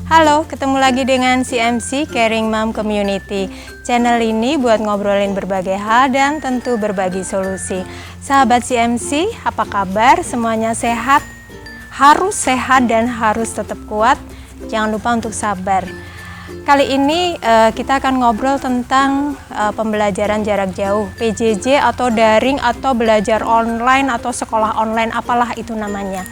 Halo, ketemu lagi dengan CMC Caring Mom Community. Channel ini buat ngobrolin berbagai hal dan tentu berbagi solusi. Sahabat CMC, apa kabar? Semuanya sehat? Harus sehat dan harus tetap kuat. Jangan lupa untuk sabar. Kali ini kita akan ngobrol tentang pembelajaran jarak jauh, PJJ atau daring atau belajar online atau sekolah online, apalah itu namanya.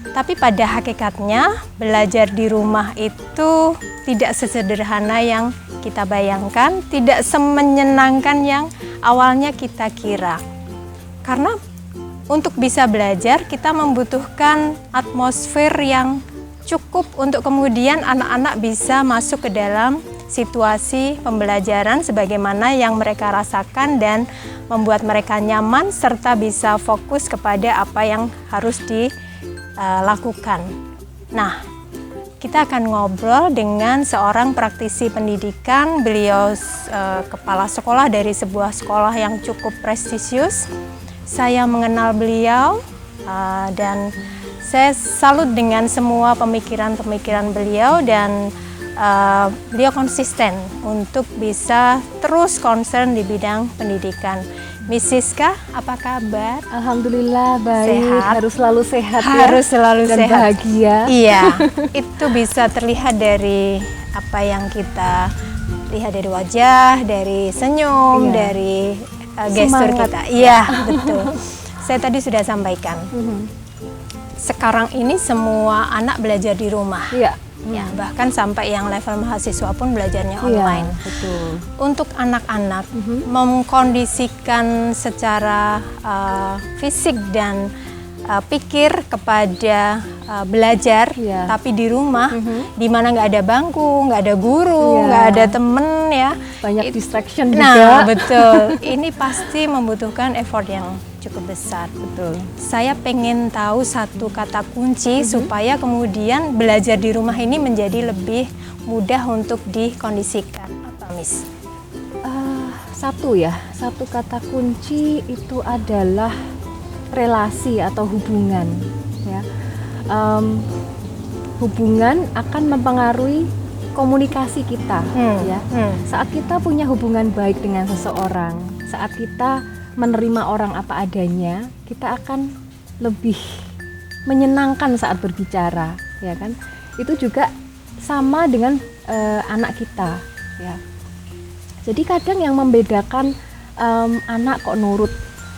Tapi pada hakikatnya belajar di rumah itu tidak sesederhana yang kita bayangkan, tidak semenyenangkan yang awalnya kita kira. Karena untuk bisa belajar kita membutuhkan atmosfer yang cukup untuk kemudian anak-anak bisa masuk ke dalam situasi pembelajaran sebagaimana yang mereka rasakan dan membuat mereka nyaman serta bisa fokus kepada apa yang harus dilakukan. Nah, kita akan ngobrol dengan seorang praktisi pendidikan. Beliau kepala sekolah dari sebuah sekolah yang cukup prestisius. Saya mengenal beliau dan saya salut dengan semua pemikiran-pemikiran beliau dan beliau konsisten untuk bisa terus concern di bidang pendidikan. Miss Siska, apa kabar? Alhamdulillah baik, Sehat. harus selalu sehat Harus ya, selalu dan sehat. bahagia. Iya, itu bisa terlihat dari apa yang kita lihat dari wajah, dari senyum, Iya. dari gestur Semangat. kita. Iya, betul. Saya tadi sudah sampaikan. Sekarang ini semua anak belajar di rumah. Iya, Ya, bahkan sampai yang level mahasiswa pun belajarnya iya, online. betul. Untuk anak-anak memkondisikan secara fisik dan pikir kepada belajar, Iya. tapi di rumah, di mana nggak ada bangku, nggak ada guru, Iya. nggak ada temen ya. Banyak distraction Nah, juga. betul. Ini pasti membutuhkan effort yang cukup besar. Betul. Saya pengen tahu satu kata kunci supaya kemudian belajar di rumah ini menjadi lebih mudah untuk dikondisikan. Apa, Miss? Satu kata kunci itu adalah relasi atau hubungan. Ya. Hubungan akan mempengaruhi komunikasi kita. Ya. Saat kita punya hubungan baik dengan seseorang, saat kita menerima orang apa adanya, kita akan lebih menyenangkan saat berbicara, ya kan? Itu juga sama dengan anak kita, ya. Jadi kadang yang membedakan anak kok nurut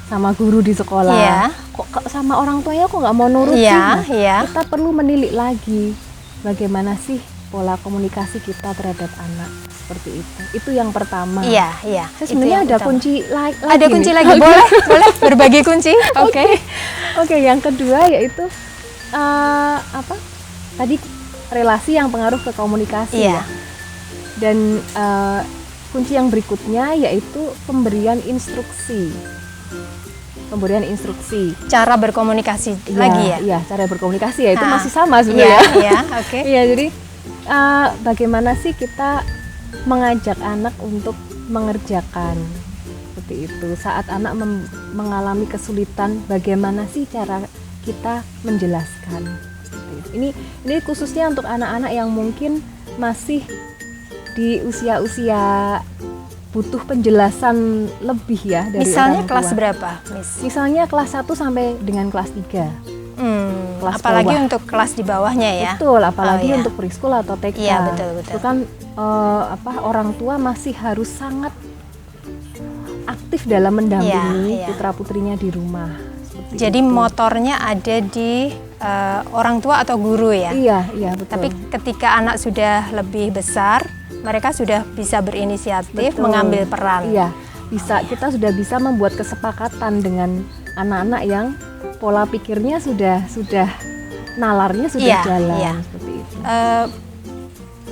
sama guru di sekolah, Iya. kok sama orang tuanya kok nggak mau nurut sih? Iya, Nah, iya. kita perlu menilik lagi bagaimana sih pola komunikasi kita terhadap anak. Seperti itu yang pertama. Iya, iya. Saya Itu sebenarnya yang ada utama. kunci lagi. Ada kunci lagi, boleh berbagi kunci. Oke. Oke, yang kedua yaitu tadi relasi yang pengaruh ke komunikasi. Iya. Ya. Dan kunci yang berikutnya yaitu pemberian instruksi. Cara berkomunikasi lagi ya. Iya, cara berkomunikasi ya itu Ah. masih sama Iya, sebenarnya. iya, oke. Iya, jadi bagaimana sih kita mengajak anak untuk mengerjakan seperti itu. Saat anak mengalami kesulitan, bagaimana sih cara kita menjelaskan? Seperti itu. Ini khususnya untuk anak-anak yang mungkin masih di usia-usia butuh penjelasan lebih ya dari Misalnya orang kelas tua. berapa, Miss? Misalnya kelas 1 sampai dengan kelas 3. Kelas Apalagi bawah. untuk kelas di bawahnya ya. Betul, apalagi Oh, iya. untuk preschool atau TK. Iya, betul. Itu kan orang tua masih harus sangat aktif dalam mendampingi Iya, iya. putra-putrinya di rumah. Seperti Jadi itu. motornya ada di orang tua atau guru ya. Iya, betul. Tapi ketika anak sudah lebih besar, mereka sudah bisa berinisiatif, Betul. mengambil peran. Iya, bisa. Kita sudah bisa membuat kesepakatan dengan anak-anak yang pola pikirnya sudah nalarnya sudah Iya, jalan iya. seperti itu.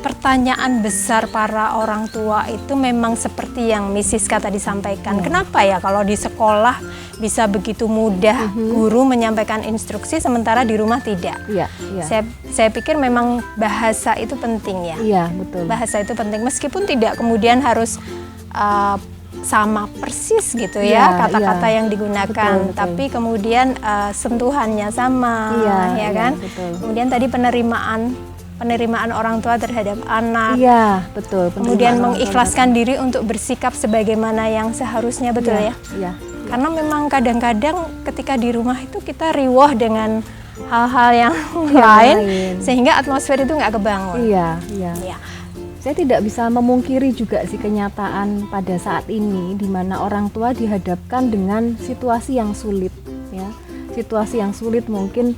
Pertanyaan besar para orang tua itu memang seperti yang Miss Siska tadi sampaikan. Kenapa ya kalau di sekolah bisa begitu mudah guru menyampaikan instruksi sementara di rumah tidak? Iya. Saya pikir memang bahasa itu penting ya. Iya, betul. Bahasa itu penting meskipun tidak kemudian harus sama persis gitu Iya, ya kata-kata iya. yang digunakan, Betul. tapi kemudian sentuhannya sama, Iya, ya iya, kan? betul. Kemudian tadi penerimaan penerimaan orang tua terhadap anak. Iya, betul. Kemudian Penerimaan orang tua mengikhlaskan diri untuk bersikap sebagaimana yang seharusnya, betul ya? Iya. Karena memang kadang-kadang ketika di rumah itu kita riwah dengan hal-hal yang lain, sehingga atmosfer itu nggak kebangun. Iya. Ya. Saya tidak bisa memungkiri juga sih kenyataan pada saat ini di mana orang tua dihadapkan dengan situasi yang sulit, ya. Situasi yang sulit mungkin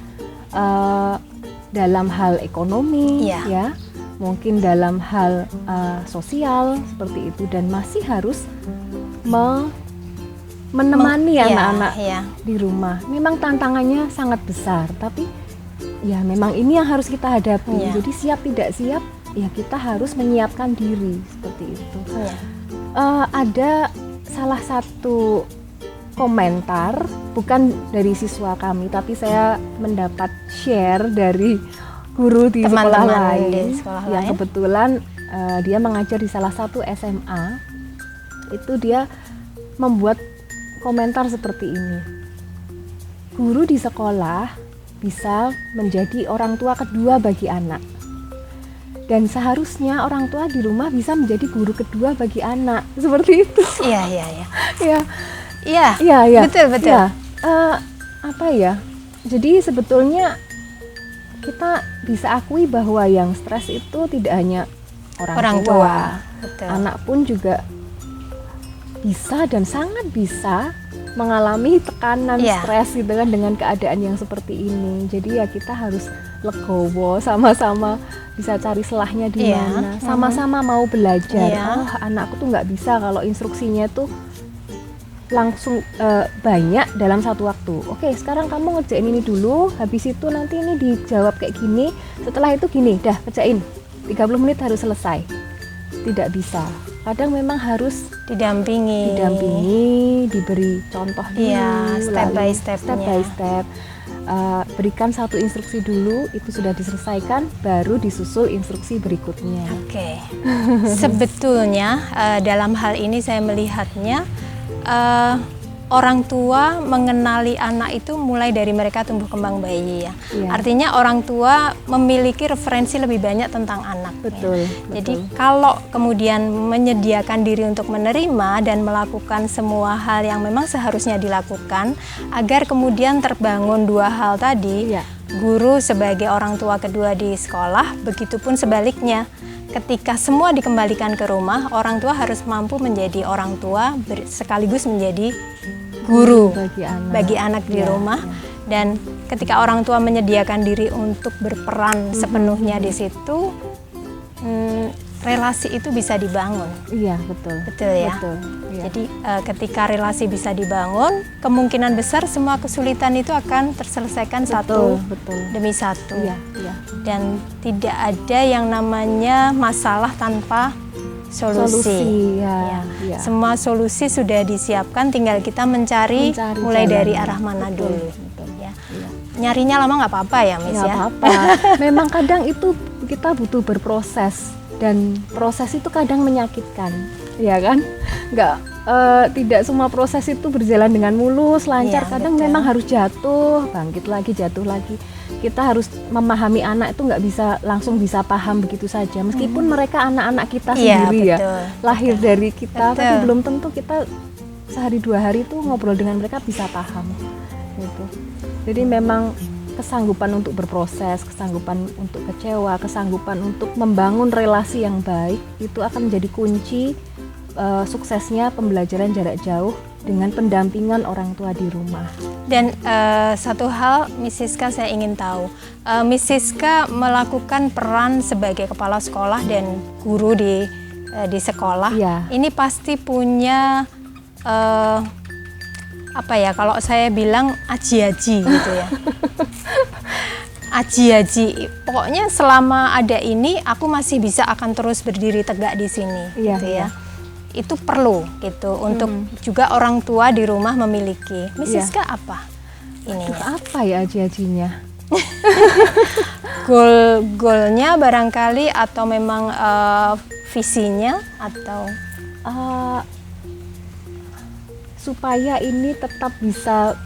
dalam hal ekonomi, ya, mungkin dalam hal sosial seperti itu, dan masih harus menemani anak-anak di rumah. Memang tantangannya sangat besar, tapi ya memang ini yang harus kita hadapi. Jadi siap tidak siap, ya kita harus menyiapkan diri seperti itu. Ada salah satu komentar, bukan dari siswa kami, tapi saya mendapat share dari guru di sekolah lain, yang kebetulan dia mengajar di salah satu SMA. Itu dia membuat komentar seperti ini: guru di sekolah bisa menjadi orang tua kedua bagi anak, dan seharusnya orang tua di rumah bisa menjadi guru kedua bagi anak, seperti itu. Iya, betul. Ya, apa ya? Jadi sebetulnya kita bisa akui bahwa yang stres itu tidak hanya orang tua. Betul. Anak pun juga bisa dan sangat bisa mengalami tekanan, stres gitu kan, dengan keadaan yang seperti ini. Jadi ya kita harus legowo, sama-sama bisa cari selahnya di mana, sama-sama mau belajar. Oh, anakku tuh nggak bisa kalau instruksinya tuh langsung banyak dalam satu waktu. Oke, sekarang kamu ngerjain ini dulu, habis itu nanti ini dijawab kayak gini, setelah itu gini, dah kerjain 30 menit harus selesai. Tidak bisa. Kadang memang harus didampingi, diberi contoh dulu, step by step. Berikan satu instruksi dulu, itu sudah diselesaikan, baru disusul instruksi berikutnya. Oke. Sebetulnya dalam hal ini saya melihatnya orang tua mengenali anak itu mulai dari mereka tumbuh kembang bayi ya. Artinya orang tua memiliki referensi lebih banyak tentang anak. Betul. Jadi kalau kemudian menyediakan diri untuk menerima dan melakukan semua hal yang memang seharusnya dilakukan, agar kemudian terbangun dua hal tadi, guru sebagai orang tua kedua di sekolah, begitupun sebaliknya. Ketika semua dikembalikan ke rumah, orang tua harus mampu menjadi orang tua sekaligus menjadi guru bagi anak di rumah. Dan ketika orang tua menyediakan diri untuk berperan sepenuhnya di situ, relasi itu bisa dibangun. Iya, betul. Betul ya. Betul, iya. Jadi ketika relasi bisa dibangun, kemungkinan besar semua kesulitan itu akan terselesaikan satu demi satu. Iya. Dan tidak ada yang namanya masalah tanpa solusi. Ya. Semua solusi sudah disiapkan, tinggal kita mencari mulai dari arah mana dulu. Ya. Nyarinya lama nggak apa-apa ya, Miss ya. Nggak apa-apa. Memang kadang itu kita butuh berproses. Dan proses itu kadang menyakitkan, ya kan? Tidak semua proses itu berjalan dengan mulus, lancar. Kadang memang harus jatuh, bangkit lagi, jatuh lagi. Kita harus memahami anak itu nggak bisa langsung bisa paham begitu saja. Meskipun mereka anak-anak kita sendiri lahir dari kita, tapi belum tentu kita sehari dua hari itu ngobrol dengan mereka bisa paham. Gitu. Jadi memang kesanggupan untuk berproses, kesanggupan untuk kecewa, kesanggupan untuk membangun relasi yang baik itu akan menjadi kunci suksesnya pembelajaran jarak jauh dengan pendampingan orang tua di rumah. Dan satu hal, Miss Siska, saya ingin tahu, Miss Siska melakukan peran sebagai kepala sekolah dan guru di sekolah. Ini pasti punya apa ya, kalau saya bilang aji-aji gitu ya. Aji-aji, pokoknya selama ada ini aku masih bisa akan terus berdiri tegak di sini, gitu ya. Itu perlu gitu untuk juga orang tua di rumah memiliki. Miss Siska apa ininya? Apa ya aji-ajinya? Goalnya barangkali, atau memang visinya, atau supaya ini tetap bisa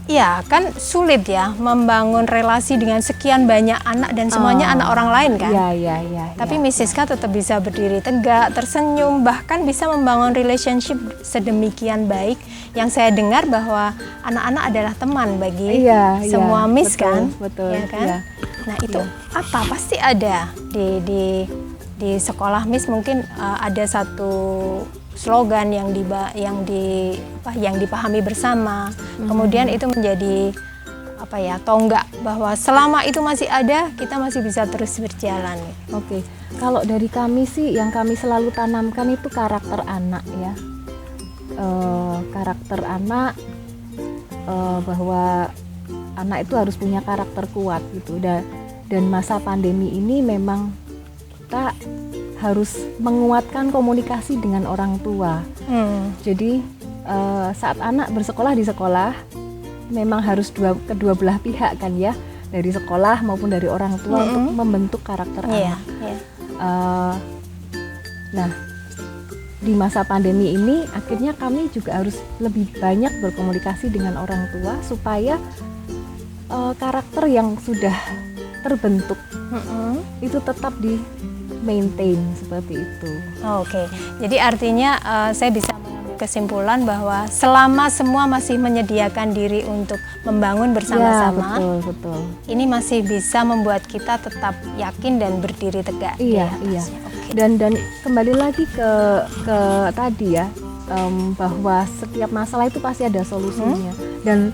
Ya, kan sulit ya membangun relasi dengan sekian banyak anak dan semuanya anak orang lain kan. Iya. Tapi Miss Siska tetap bisa berdiri tegak, tersenyum, bahkan bisa membangun relationship sedemikian baik. Yang saya dengar bahwa anak-anak adalah teman bagi semua Miss betul, kan. Betul. Ya kan? Iya. Nah itu apa? Pasti ada di sekolah Miss mungkin ada satu slogan yang dipahami bersama. Kemudian itu menjadi tonggak bahwa selama itu masih ada, kita masih bisa terus berjalan. Oke. Kalau dari kami sih yang kami selalu tanamkan itu karakter anak ya. Karakter anak, bahwa anak itu harus punya karakter kuat gitu. Dan masa pandemi ini memang kita harus menguatkan komunikasi dengan orang tua. Jadi saat anak bersekolah di sekolah memang harus kedua belah pihak kan ya, dari sekolah maupun dari orang tua untuk membentuk karakter anak. Nah, di masa pandemi ini akhirnya kami juga harus lebih banyak berkomunikasi dengan orang tua supaya karakter yang sudah terbentuk itu tetap di maintain seperti itu. Oke. Jadi artinya saya bisa mengambil kesimpulan bahwa selama semua masih menyediakan diri untuk membangun bersama-sama, betul. ini masih bisa membuat kita tetap yakin dan berdiri tegak. Iya. Okay. Dan kembali lagi ke tadi ya, bahwa setiap masalah itu pasti ada solusinya dan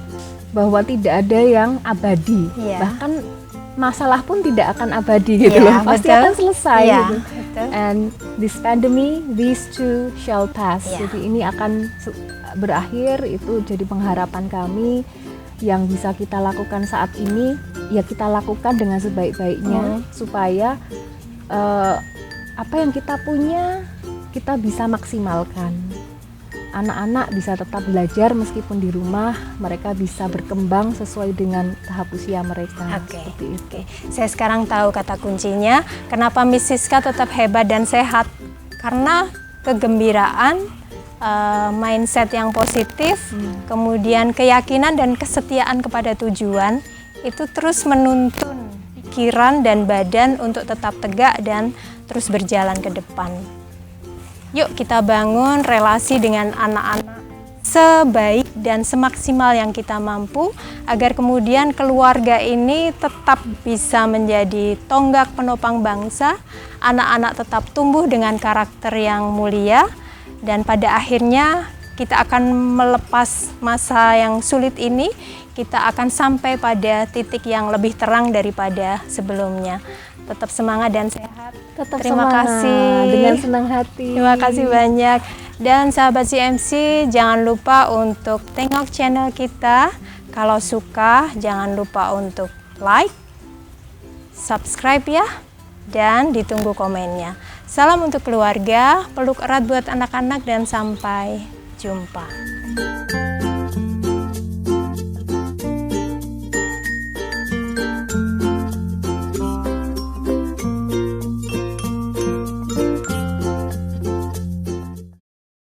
bahwa tidak ada yang abadi. Bahkan masalah pun tidak akan abadi gitu loh, pasti akan selesai gitu. And this pandemic, these too shall pass. Jadi ini akan berakhir, itu jadi pengharapan kami. Yang bisa kita lakukan saat ini, ya kita lakukan dengan sebaik-baiknya supaya apa yang kita punya kita bisa maksimalkan. Anak-anak bisa tetap belajar meskipun di rumah, mereka bisa berkembang sesuai dengan tahap usia mereka. Oke. Saya sekarang tahu kata kuncinya, kenapa Miss Siska tetap hebat dan sehat. Karena kegembiraan, mindset yang positif, kemudian keyakinan dan kesetiaan kepada tujuan, itu terus menuntun pikiran dan badan untuk tetap tegak dan terus berjalan ke depan. Yuk kita bangun relasi dengan anak-anak sebaik dan semaksimal yang kita mampu agar kemudian keluarga ini tetap bisa menjadi tonggak penopang bangsa, anak-anak tetap tumbuh dengan karakter yang mulia dan pada akhirnya kita akan melepas masa yang sulit ini, kita akan sampai pada titik yang lebih terang daripada sebelumnya. Tetap semangat dan sehat. Terima kasih. Dengan senang hati. Terima kasih banyak. Dan sahabat CMC, jangan lupa untuk tengok channel kita. Kalau suka, jangan lupa untuk like, subscribe ya, dan ditunggu komennya. Salam untuk keluarga, peluk erat buat anak-anak, dan sampai jumpa.